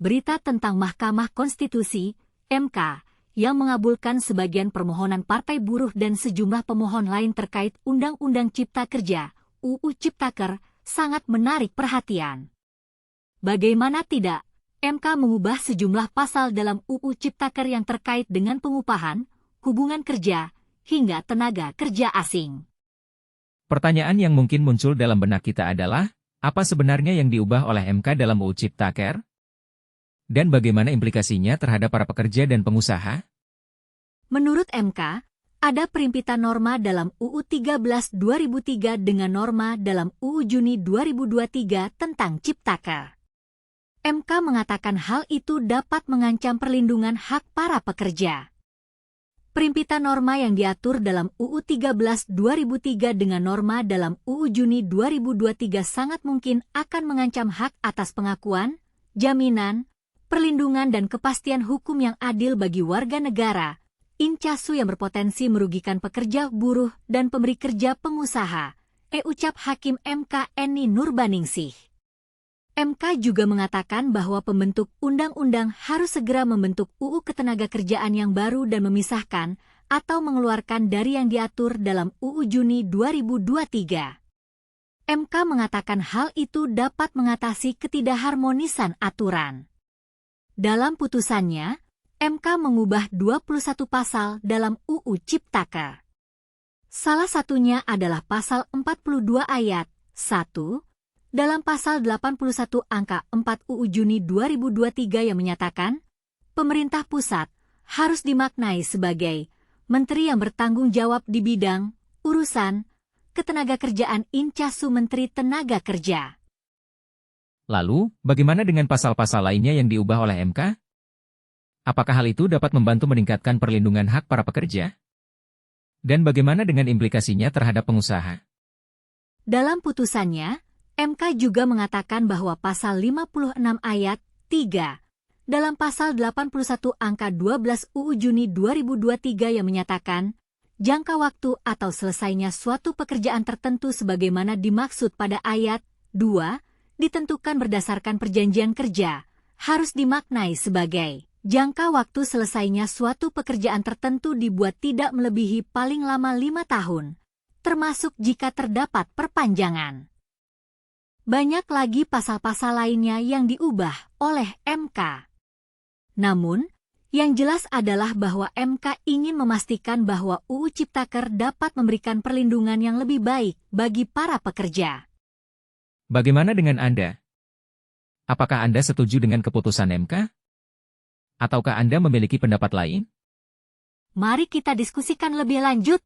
berita tentang Mahkamah Konstitusi, MK, yang mengabulkan sebagian permohonan Partai Buruh dan sejumlah pemohon lain terkait Undang-Undang Cipta Kerja, UU Ciptaker, sangat menarik perhatian. Bagaimana tidak, MK mengubah sejumlah pasal dalam UU Ciptaker yang terkait dengan pengupahan, hubungan kerja, hingga tenaga kerja asing. Pertanyaan yang mungkin muncul dalam benak kita adalah, apa sebenarnya yang diubah oleh MK dalam UU Ciptaker? Dan bagaimana implikasinya terhadap para pekerja dan pengusaha? Menurut MK, ada perimpitan norma dalam UU 13 2003 dengan norma dalam UU Juni 2023 tentang Ciptaker. MK mengatakan hal itu dapat mengancam perlindungan hak para pekerja. Perimpitan norma yang diatur dalam UU 13 2003 dengan norma dalam UU Juni 2023 sangat mungkin akan mengancam hak atas pengakuan, jaminan, perlindungan dan kepastian hukum yang adil bagi warga negara, incasu yang berpotensi merugikan pekerja buruh dan pemberi kerja pengusaha, ucap Hakim MK Eni Nurbaningsih. MK juga mengatakan bahwa pembentuk undang-undang harus segera membentuk UU Ketenagakerjaan yang baru dan memisahkan atau mengeluarkan dari yang diatur dalam UU Juni 2023. MK mengatakan hal itu dapat mengatasi ketidakharmonisan aturan. Dalam putusannya, MK mengubah 21 pasal dalam UU Ciptaker. Salah satunya adalah pasal 42 ayat 1 dalam pasal 81 angka 4 UU Juni 2023 yang menyatakan, pemerintah pusat harus dimaknai sebagai menteri yang bertanggung jawab di bidang urusan ketenagakerjaan incasu Menteri Tenaga Kerja. Lalu, bagaimana dengan pasal-pasal lainnya yang diubah oleh MK? Apakah hal itu dapat membantu meningkatkan perlindungan hak para pekerja? Dan bagaimana dengan implikasinya terhadap pengusaha? Dalam putusannya, MK juga mengatakan bahwa pasal 56 ayat 3 dalam pasal 81 angka 12 UU Juni 2023 yang menyatakan jangka waktu atau selesainya suatu pekerjaan tertentu sebagaimana dimaksud pada ayat 2 ditentukan berdasarkan perjanjian kerja, harus dimaknai sebagai jangka waktu selesainya suatu pekerjaan tertentu dibuat tidak melebihi paling lama 5 tahun, termasuk jika terdapat perpanjangan. Banyak lagi pasal-pasal lainnya yang diubah oleh MK. Namun, yang jelas adalah bahwa MK ingin memastikan bahwa UU Ciptaker dapat memberikan perlindungan yang lebih baik bagi para pekerja. Bagaimana dengan Anda? Apakah Anda setuju dengan keputusan MK? Ataukah Anda memiliki pendapat lain? Mari kita diskusikan lebih lanjut.